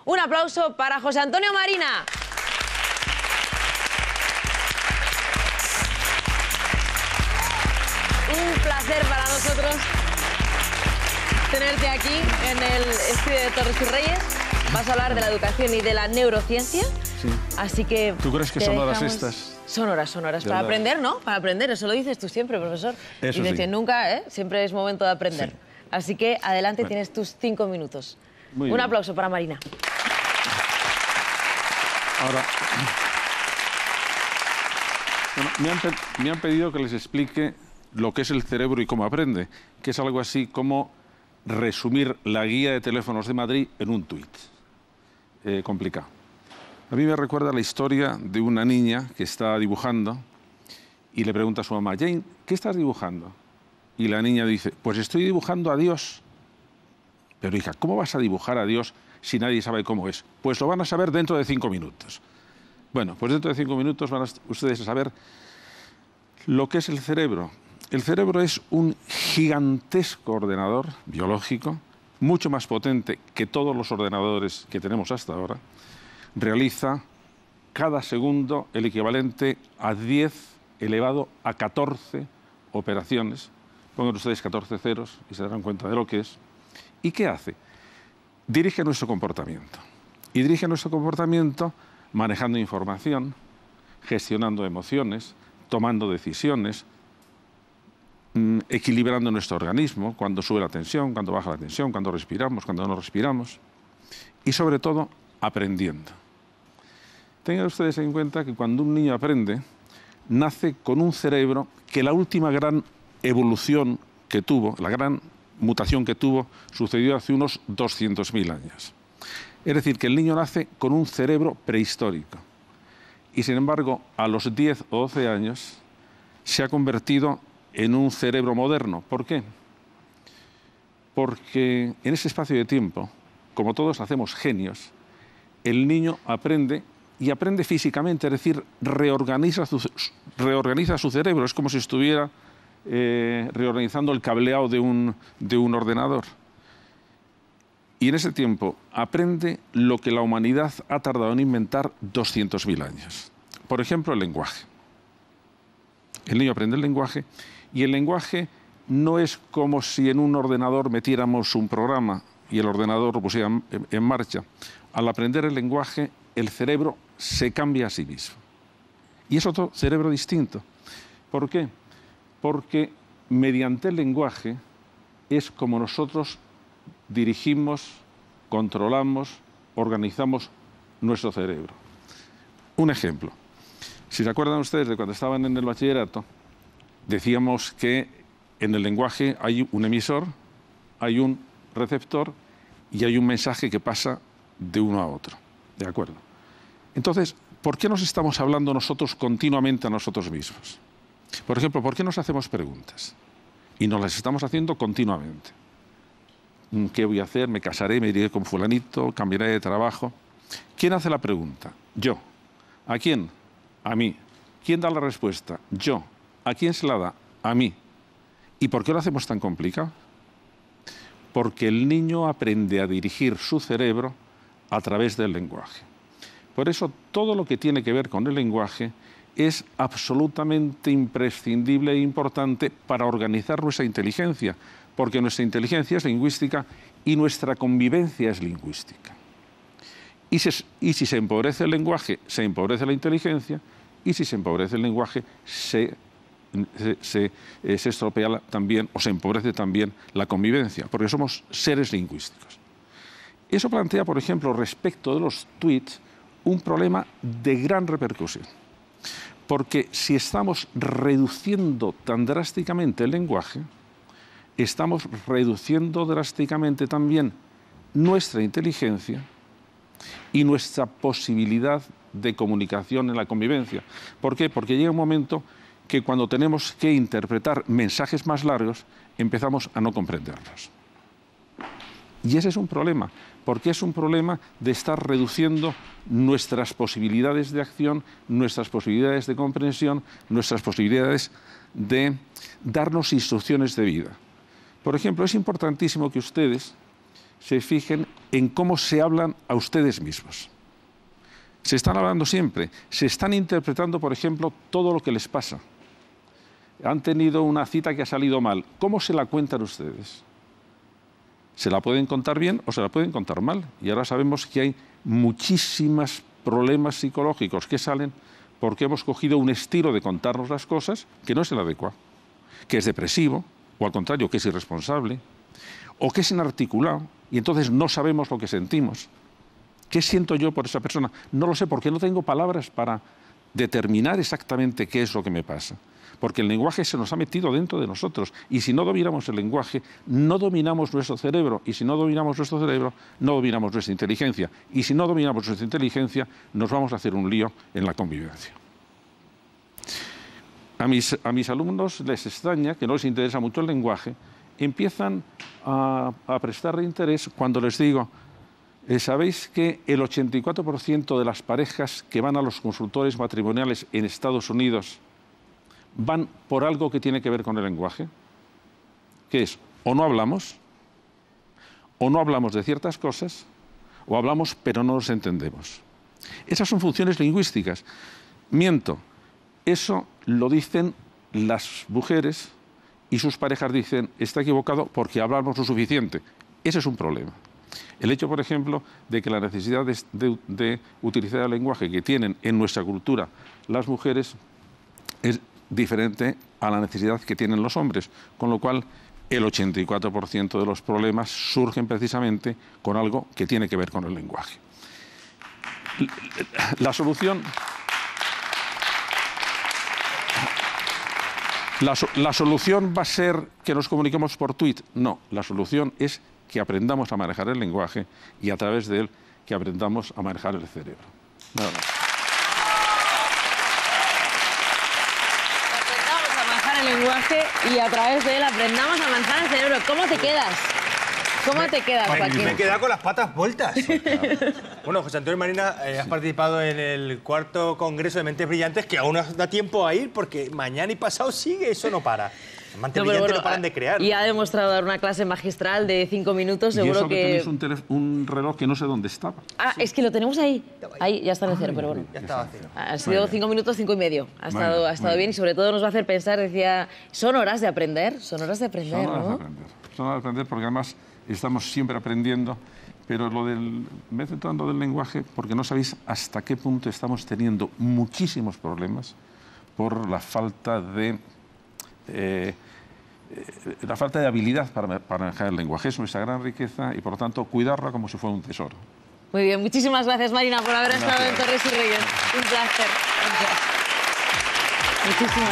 Un aplauso para José Antonio Marina. Un placer para nosotros tenerte aquí en el estudio de Torres y Reyes. Vas a hablar de la educación y de la neurociencia. Sí. Así que... ¿Tú crees que son horas estas? Son horas para aprender, ¿no? Para aprender, eso lo dices tú siempre, profesor. Eso y desde sí. nunca, ¿eh? Siempre es momento de aprender. Sí. Así que adelante, tienes tus 5 minutos. Muy Un bien. aplauso para Marina. Ahora, bueno, me han pedido que les explique lo que es el cerebro y cómo aprende, que es algo así como resumir la guía de teléfonos de Madrid en un tuit. Complicado. A mí me recuerda la historia de una niña que está dibujando y le pregunta a su mamá, Jane, ¿qué estás dibujando? Y la niña dice, pues estoy dibujando a Dios. Pero hija, ¿cómo vas a dibujar a Dios si nadie sabe cómo es? Pues lo van a saber dentro de 5 minutos. Bueno, pues dentro de 5 minutos van ustedes a saber lo que es el cerebro. El cerebro es un gigantesco ordenador biológico, mucho más potente que todos los ordenadores que tenemos hasta ahora. Realiza cada segundo el equivalente a 10 elevado a 14 operaciones. Pongan ustedes 14 ceros y se darán cuenta de lo que es. ¿Y qué hace? Dirige nuestro comportamiento. Y dirige nuestro comportamiento manejando información, gestionando emociones, tomando decisiones, equilibrando nuestro organismo, cuando sube la tensión, cuando baja la tensión, cuando respiramos, cuando no respiramos. Y sobre todo, aprendiendo. Tengan ustedes en cuenta que cuando un niño aprende, nace con un cerebro que la última gran evolución que tuvo, la gran mutación que tuvo, sucedió hace unos 200.000 años. Es decir, que el niño nace con un cerebro prehistórico. Y sin embargo, a los 10 o 12 años, se ha convertido en un cerebro moderno. ¿Por qué? Porque en ese espacio de tiempo, como todos hacemos genios, el niño aprende y aprende físicamente, es decir, reorganiza su cerebro. Es como si estuviera reorganizando el cableado de un ordenador. Y en ese tiempo aprende lo que la humanidad ha tardado en inventar 200.000 años. Por ejemplo, el lenguaje. El niño aprende el lenguaje y el lenguaje no es como si en un ordenador metiéramos un programa y el ordenador lo pusiera en marcha. Al aprender el lenguaje, el cerebro se cambia a sí mismo. Y es otro cerebro distinto. ¿Por qué? Porque mediante el lenguaje es como nosotros dirigimos, controlamos, organizamos nuestro cerebro. Un ejemplo. Si se acuerdan ustedes de cuando estaban en el bachillerato, decíamos que en el lenguaje hay un emisor, hay un receptor y hay un mensaje que pasa de uno a otro. ¿De acuerdo? Entonces, ¿por qué nos estamos hablando nosotros continuamente a nosotros mismos? Por ejemplo, ¿por qué nos hacemos preguntas? Y nos las estamos haciendo continuamente. ¿Qué voy a hacer? ¿Me casaré? ¿Me iré con fulanito? ¿Cambiaré de trabajo? ¿Quién hace la pregunta? Yo. ¿A quién? A mí. ¿Quién da la respuesta? Yo. ¿A quién se la da? A mí. ¿Y por qué lo hacemos tan complicado? Porque el niño aprende a dirigir su cerebro a través del lenguaje. Por eso todo lo que tiene que ver con el lenguaje es absolutamente imprescindible e importante para organizar nuestra inteligencia, porque nuestra inteligencia es lingüística y nuestra convivencia es lingüística. Y si se empobrece el lenguaje, se empobrece la inteligencia, y si se empobrece el lenguaje, se estropea también, o se empobrece también la convivencia, porque somos seres lingüísticos. Eso plantea, por ejemplo, respecto de los tweets, un problema de gran repercusión. Porque si estamos reduciendo tan drásticamente el lenguaje, estamos reduciendo drásticamente también nuestra inteligencia y nuestra posibilidad de comunicación en la convivencia. ¿Por qué? Porque llega un momento que cuando tenemos que interpretar mensajes más largos, empezamos a no comprenderlos. Y ese es un problema, porque es un problema de estar reduciendo nuestras posibilidades de acción, nuestras posibilidades de comprensión, nuestras posibilidades de darnos instrucciones de vida. Por ejemplo, es importantísimo que ustedes se fijen en cómo se hablan a ustedes mismos. Se están hablando siempre, se están interpretando, por ejemplo, todo lo que les pasa. Han tenido una cita que ha salido mal. ¿Cómo se la cuentan ustedes? Se la pueden contar bien o se la pueden contar mal. Y ahora sabemos que hay muchísimos problemas psicológicos que salen porque hemos cogido un estilo de contarnos las cosas que no es el adecuado, que es depresivo, o al contrario, que es irresponsable, o que es inarticulado, y entonces no sabemos lo que sentimos. ¿Qué siento yo por esa persona? No lo sé, porque no tengo palabras para determinar exactamente qué es lo que me pasa. Porque el lenguaje se nos ha metido dentro de nosotros, y si no dominamos el lenguaje, no dominamos nuestro cerebro, y si no dominamos nuestro cerebro, no dominamos nuestra inteligencia, y si no dominamos nuestra inteligencia, nos vamos a hacer un lío en la convivencia. A mis alumnos les extraña que no les interesa mucho el lenguaje, empiezan a prestarle interés cuando les digo, ¿sabéis que el 84% de las parejas que van a los consultores matrimoniales en Estados Unidos van por algo que tiene que ver con el lenguaje? Que es, o no hablamos de ciertas cosas, o hablamos pero no nos entendemos. Esas son funciones lingüísticas. Miento, eso lo dicen las mujeres y sus parejas dicen, está equivocado porque hablamos lo suficiente. Ese es un problema. El hecho, por ejemplo, de que la necesidad de utilizar el lenguaje que tienen en nuestra cultura las mujeres es diferente a la necesidad que tienen los hombres, con lo cual el 84% de los problemas surgen precisamente con algo que tiene que ver con el lenguaje. La solución va a ser que nos comuniquemos por tuit. No, la solución es que aprendamos a manejar el lenguaje y a través de él que aprendamos a manejar el cerebro. Nada más. Aprendamos a manejar el lenguaje y a través de él aprendamos a manejar el cerebro. ¿Cómo te quedas? ¿Cómo te quedas, Joaquín? Me he quedado con las patas vueltas. Bueno, José Antonio Marina, has participado en el 4º Congreso de Mentes Brillantes, que aún nos da tiempo a ir, porque mañana y pasado sigue, eso no para. Las mentes brillantes no paran de crear. Y ha demostrado dar una clase magistral de 5 minutos, seguro y eso que tenéis un reloj que no sé dónde estaba. Ah, sí. Es que lo tenemos ahí. Ahí ya está en el cero, pero bueno. Ya está vacío. Han sido 5 minutos, 5 y medio. Ha estado bien y sobre todo nos va a hacer pensar, decía, son horas de aprender, ¿no? Son horas de aprender porque además estamos siempre aprendiendo, pero me he centrado en lo del lenguaje porque no sabéis hasta qué punto estamos teniendo muchísimos problemas por la falta de habilidad para manejar el lenguaje. Es nuestra gran riqueza y, por lo tanto, cuidarla como si fuera un tesoro. Muy bien, muchísimas gracias, Marina, por haber estado en Torres y Reyes. Un placer. Gracias. Muchísimas